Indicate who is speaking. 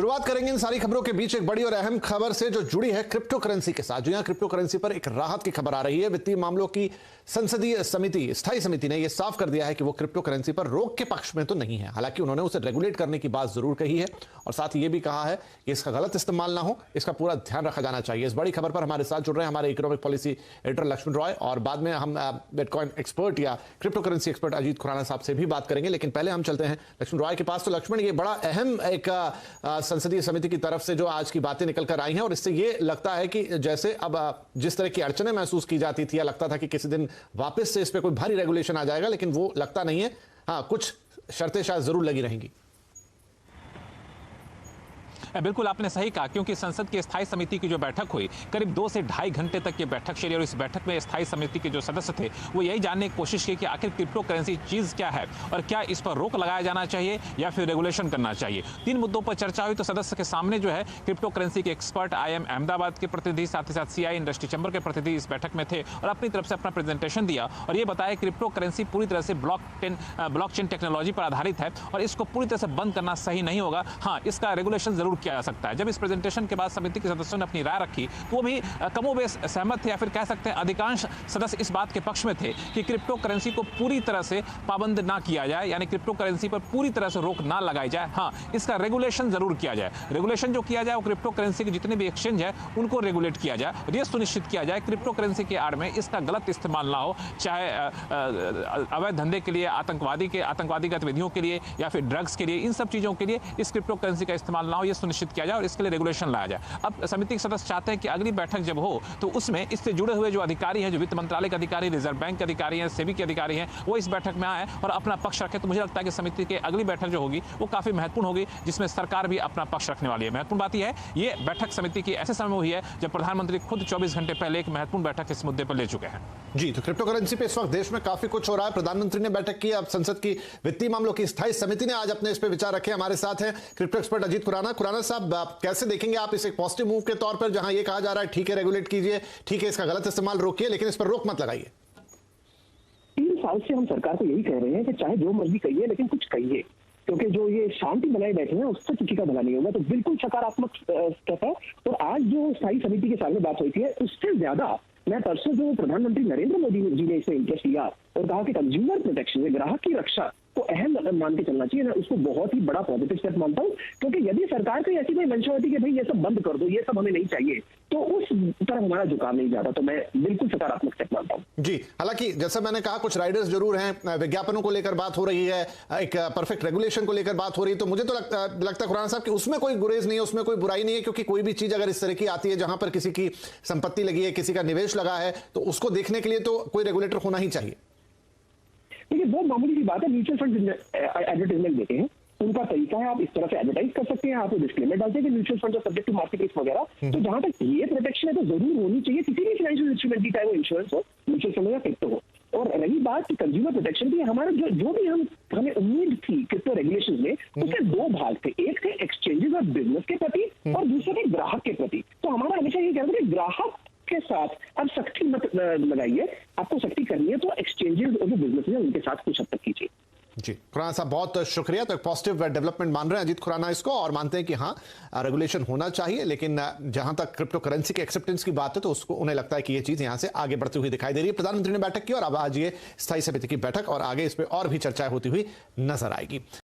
Speaker 1: शुरुआत करेंगे इन सारी खबरों के बीच एक बड़ी और अहम खबर से जो जुड़ी है क्रिप्टो करेंसी के साथ। जो यहां क्रिप्टो करेंसी पर एक राहत की खबर आ रही है। वित्तीय मामलों की संसदीय समिति, स्थायी समिति ने यह साफ कर दिया है कि वो क्रिप्टो करेंसी पर रोक के पक्ष में तो नहीं है। हालांकि उन्होंने उसे रेगुलेट करने की बात जरूर कही है और साथ ही यह भी कहा है कि इसका गलत इस्तेमाल ना हो, इसका पूरा ध्यान रखा जाना चाहिए। इस बड़ी खबर पर हमारे साथ जुड़ रहे हैं हमारे economic policy editor Lakshman Roy और बाद में हम बिटकॉइन एक्सपर्ट या crypto currency expert Ajit Khurana साहब से भी बात करेंगे। लेकिन पहले हम चलते हैं लक्ष्मण रॉय के पास। तो लक्ष्मण, ये बड़ा अहम एक संसदीय समिति की तरफ से जो आज की बातें निकल कर आई हैं और इससे ये लगता है कि जैसे अब जिस तरह की अड़चनें महसूस की जाती थी या लगता था कि किसी दिन वापस से इस पे कोई भारी रेगुलेशन आ जाएगा, लेकिन वो लगता नहीं है। हाँ, कुछ शर्तें शायद जरूर लगी रहेंगी।
Speaker 2: बिल्कुल आपने सही कहा, क्योंकि संसद की स्थायी समिति की जो बैठक हुई करीब 2 से ढाई घंटे तक ये बैठक चली और इस बैठक में स्थायी समिति के जो सदस्य थे वो यही जानने की कोशिश की कि आखिर क्रिप्टो करेंसी चीज़ क्या है और क्या इस पर रोक लगाया जाना चाहिए या फिर रेगुलेशन करना चाहिए। 3 मुद्दों पर चर्चा हुई। तो सदस्य के सामने जो है क्रिप्टो करेंसी के एक्सपर्ट IIM अहमदाबाद के प्रतिनिधि, साथ ही साथ CI इंडस्ट्री चैम्बर के प्रतिनिधि इस बैठक में थे और अपनी तरफ से अपना प्रेजेंटेशन दिया और ये बताया क्रिप्टो करेंसी पूरी तरह से ब्लॉकचेन टेक्नोलॉजी पर आधारित है और इसको पूरी तरह से बंद करना सही नहीं होगा। हाँ, इसका रेगुलेशन जरूर किया जा सकता है। जब इस प्रेजेंटेशन के बाद समिति के सदस्यों ने अपनी राय रखी तो वो भी कमोबेश सहमत थे या फिर कह सकते हैं अधिकांश सदस्य इस बात के पक्ष में थे कि क्रिप्टो करेंसी को पूरी तरह से पाबंद ना किया जाए, यानी क्रिप्टो करेंसी पर पूरी तरह से रोक ना लगाई जाए। हाँ, इसका रेगुलेशन जरूर किया जाए। रेगुलेशन जो किया जाए वो क्रिप्टो करेंसी के जितने भी एक्सचेंज है उनको रेगुलेट किया जाए और यह सुनिश्चित किया जाए क्रिप्टो करेंसी के आड़ में इसका गलत इस्तेमाल ना हो, चाहे अवैध धंधे के लिए, आतंकवादी गतिविधियों के लिए या फिर ड्रग्स के लिए, इन सब चीजों के लिए इस क्रिप्टो करेंसी का इस्तेमाल ना हो, यह सुनिश्चित किया जाए और इसके लिए रेगुलेशन लाया जाए। अब समिति के सदस्य चाहते हैं कि अगली बैठक जब हो तो उसमें इससे जुड़े हुए जो अधिकारी हैं, जो वित्त मंत्रालय के अधिकारी, रिजर्व बैंक के अधिकारी हैं, सेबी के अधिकारी हैं, वो इस बैठक में आए और अपना पक्ष रखें। तो मुझे लगता है कि समिति की अगली बैठक जो होगी वो काफी महत्वपूर्ण होगी, जिसमें सरकार भी अपना पक्ष रखने वाली है। महत्वपूर्ण बात यह है, ये बैठक समिति की ऐसे समय में हुई है जब प्रधानमंत्री खुद 24 घंटे पहले एक महत्वपूर्ण बैठक इस मुद्दे पर ले चुके हैं।
Speaker 1: जी, तो क्रिप्टो करेंसी पे इस वक्त देश में काफी कुछ हो रहा है। प्रधानमंत्री ने बैठक की, अब संसद की वित्तीय मामलों की स्थायी समिति ने आज अपने इस पे विचार रखे। हमारे साथ हैं क्रिप्टो एक्सपर्ट अजीत खुराना। खुराना साहब, कैसे देखेंगे आप इस एक पॉजिटिव मूव के तौर पर, जहां ये कहा जा रहा है ठीक है रेगुलेट कीजिए, ठीक है इसका गलत इस्तेमाल रोकिए, लेकिन इस पर रोक मत लगाइए?
Speaker 3: 3 साल से हम सरकार को यही कह रहे हैं कि चाहे जो मर्जी कहिए लेकिन कुछ कहिए, क्योंकि जो ये शांति बनाए बैठे हैं उससे किसी का भला नहीं होगा। तो बिल्कुल सकारात्मक स्टेप है। और आज जो स्थायी समिति के सामने बात हुई थी उससे ज्यादा मैं परसों जो प्रधानमंत्री नरेंद्र मोदी जी ने इसमें इंटरेस्ट लिया और कहा कि कंज्यूमर प्रोटेक्शन में ग्राहक की रक्षा को अहम मान के चलना चाहिए, मैं उसको बहुत ही बड़ा पॉजिटिव स्टेप मानता हूं। क्योंकि यदि सरकार की ऐसी कोई मंशा होती कि भाई ये सब बंद कर दो, ये सब हमें नहीं चाहिए, तो उस तरफ हमारा झुकाव नहीं जाता। तो मैं बिल्कुल सकारात्मक स्टेप मानता हूं।
Speaker 1: जी, हालांकि जैसा मैंने कहा कुछ राइडर्स जरूर हैं, विज्ञापनों को लेकर बात हो रही है, एक परफेक्ट रेगुलेशन को लेकर बात हो रही है। तो मुझे तो लगता है खुराना साहब कि उसमें कोई गुरेज नहीं है, उसमें कोई बुराई नहीं है, क्योंकि कोई भी चीज अगर इस तरह की आती है जहां पर किसी की संपत्ति लगी है, किसी का निवेश लगा है, तो उसको देखने के लिए तो कोई रेगुलेटर होना ही चाहिए।
Speaker 3: देखिए, बहुत मामूली सी बात है। म्यूचुअल फंड एडवर्टाइजमेंट देते हैं, उनका तरीका है, आप इस तरह से एडवर्टाइज कर सकते हैं, आप डिस्क्लेमर डालते हैं कि mutual fund subject to market risk वगैरह। तो जहां तक ये प्रोटेक्शन है तो जरूर होनी चाहिए किसी भी फाइनेंशियल इंस्ट्रूमेंट की, चाहे वो इंश्योरेंस हो, म्यूचुअल फंड हो या क्रिप्टो हो। और रही बात की कंज्यूमर प्रोटेक्शन की, हमारा जो भी हमें उम्मीद थी क्रिप्टो रेगुलेशन में, उसके 2 भाग थे। एक थे एक्सचेंजेस और बिजनेस के प्रति और दूसरे थे ग्राहक के प्रति। तो हमारा हमेशा ये कहना था कि ग्राहक के साथ अब सख्ती मत लगाइए, आपको सख्ती करनी है तो एक्सचेंजेस और जो बिजनेस है उनके साथ कुछ हद तक कीजिए।
Speaker 1: जी, खुराना साहब बहुत शुक्रिया। तो एक पॉजिटिव डेवलपमेंट मान रहे हैं अजीत खुराना इसको और मानते हैं कि हाँ रेगुलेशन होना चाहिए, लेकिन जहां तक क्रिप्टो करेंसी के एक्सेप्टेंस की बात है तो उसको उन्हें लगता है कि ये चीज यहां से आगे बढ़ती हुई दिखाई दे रही है। प्रधानमंत्री ने बैठक की और अब आज ये स्थायी समिति की बैठक और आगे इस पर और भी चर्चाएं होती हुई नजर आएगी।